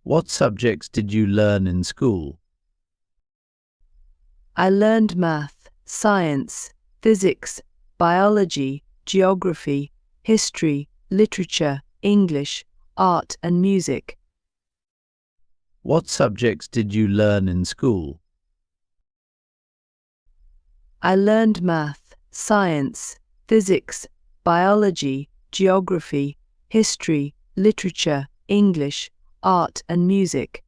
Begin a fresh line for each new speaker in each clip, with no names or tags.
What subjects did you learn in school?
I learned math, science, physics, biology, geography, history, literature, English, art and music.
What subjects did you learn in school?
I learned math, science, physics, biology, geography, history, literature, English, art and music.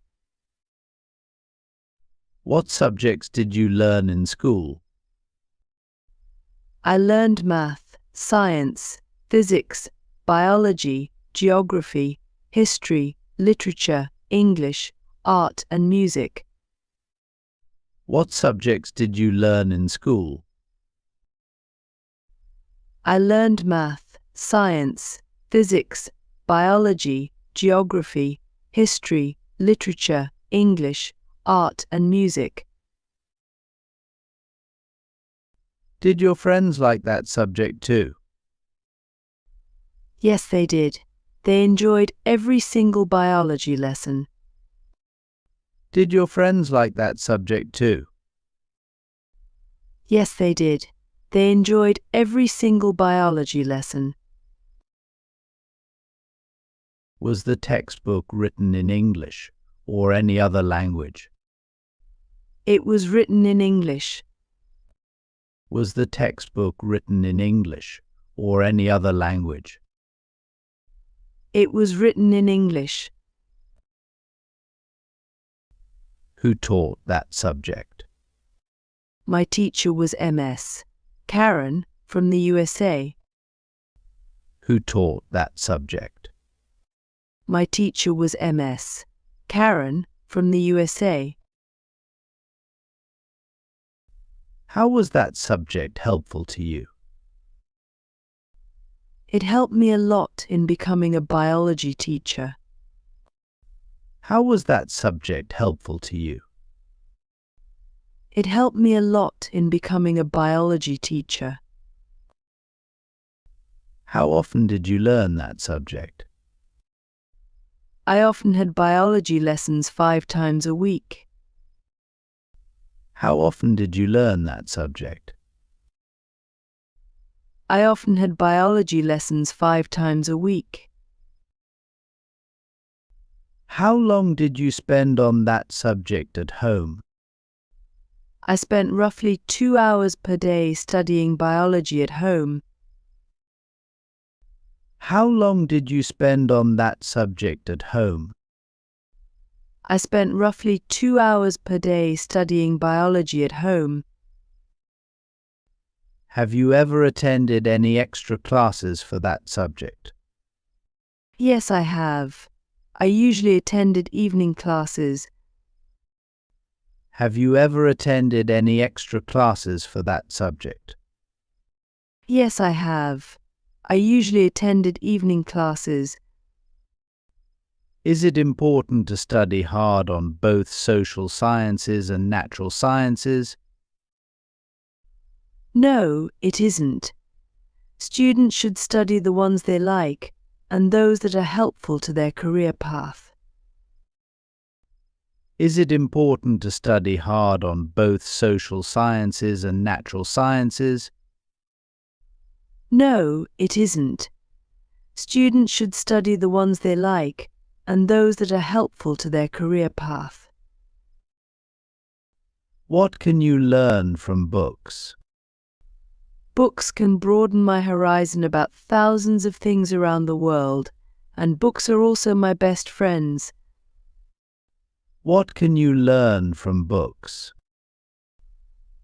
What subjects did you learn in school?
I learned math, science, physics, biology, geography, history, literature, English, art and music.
What subjects did you learn in school?
I learned math, science, physics, biology, geography, history, literature, English, art and music.
Did your friends like that subject too?
Yes, they did. They enjoyed every single biology lesson.
Did your friends like that subject too?
Yes, they did. They enjoyed every single biology lesson.
Was the textbook written in English or any other language?
It was written in English.
Was the textbook written in English or any other language?
It was written in English.
Who taught that subject?
My teacher was Ms. Karen from the USA.
Who taught that subject?
My teacher was Ms. Karen from the USA.
How was that subject helpful to you?
It helped me a lot in becoming a biology teacher.
How was that subject helpful to you?
It helped me a lot in becoming a biology teacher.
How often did you learn that subject?
I often had biology lessons 5 times a week.
How often did you learn that subject?
I often had biology lessons 5 times a week.
How long did you spend on that subject at home?
I spent roughly 2 hours per day studying biology at home.
How long did you spend on that subject at home?
I spent roughly 2 hours per day studying biology at home.
Have you ever attended any extra classes for that subject?
Yes, I have. I usually attended evening classes.
Have you ever attended any extra classes for that subject?
Yes, I have. I usually attended evening classes.
Is it important to study hard on both social sciences and natural sciences?
No, it isn't. Students should study the ones they like and those that are helpful to their career path.
Is it important to study hard on both social sciences and natural sciences?
No, it isn't. Students should study the ones they like and those that are helpful to their career path.
What can you learn from books?
Books can broaden my horizon about thousands of things around the world, and books are also my best friends.
What can you learn from books?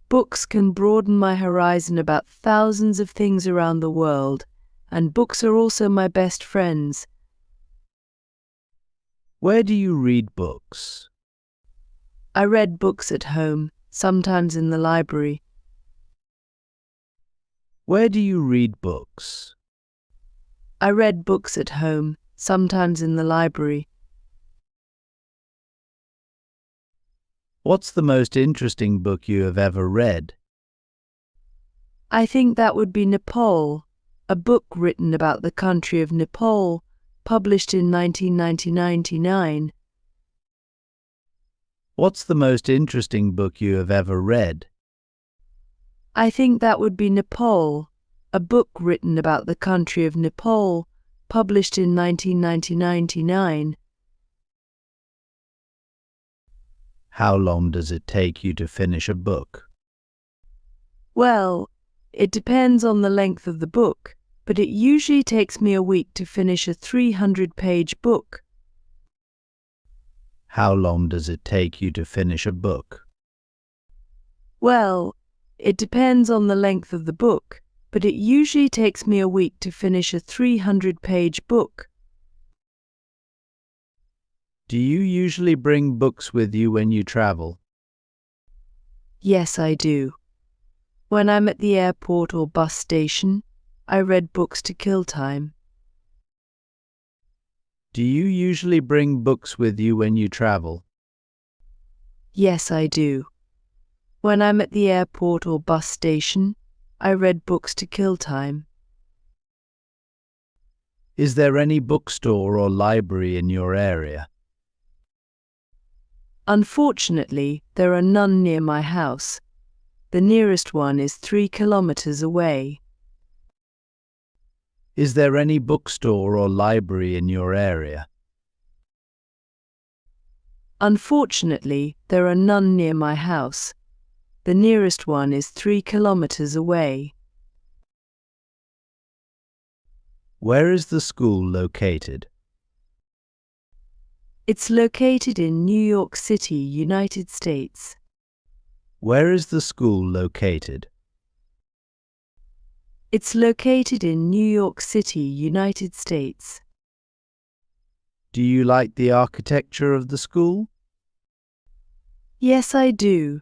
Books can broaden my horizon about thousands of things around the world, and books are also my best friends.
Where do you read books?
I read books at home, sometimes in the library.
Where do you read books?
I read books at home, sometimes in the library.
What's the most interesting book you have ever read?
I think that would be Nepal, a book written about the country of Nepal, published in 1999.
What's the most interesting book you have ever read?
I think that would be Nepal, a book written about the country of Nepal, published in 1999.
How long does it take you to finish a book?
Well, it depends on the length of the book, but it usually takes me a week to finish a 300-page book.
How long does it take you to finish a book?
Well, it depends on the length of the book, but it usually takes me a week to finish a 300-page book.
Do you usually bring books with you when you travel?
Yes, I do. When I'm at the airport or bus station, I read books to kill time.
Do you usually bring books with you when you travel?
Yes, I do. When I'm at the airport or bus station, I read books to kill time.
Is there any bookstore or library in your area?
Unfortunately, there are none near my house. The nearest one is 3 kilometers away.
Is there any bookstore or library in your area?
Unfortunately, there are none near my house. The nearest one is 3 kilometers away.
Where is the school located?
It's located in New York City, United States.
Where is the school located?
It's located in New York City, United States.
Do you like the architecture of the school?
Yes, I do.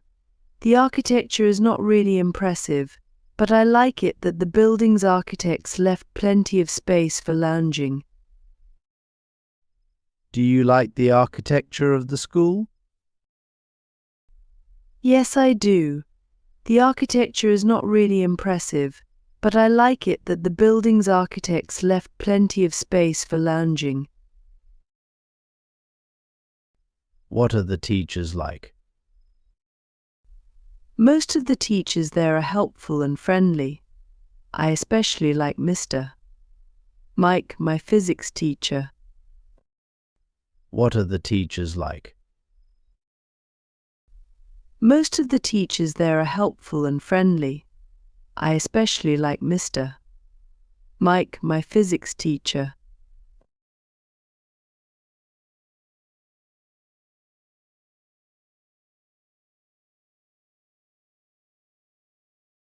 The architecture is not really impressive, but I like it that the building's architects left plenty of space for lounging.
Do you like the architecture of the school?
Yes, I do. The architecture is not really impressive, but I like it that the building's architects left plenty of space for lounging.
What are the teachers like?
Most of the teachers there are helpful and friendly. I especially like Mr. Mike, my physics teacher.
What are the teachers like?
Most of the teachers there are helpful and friendly. I especially like Mr. Mike, my physics teacher.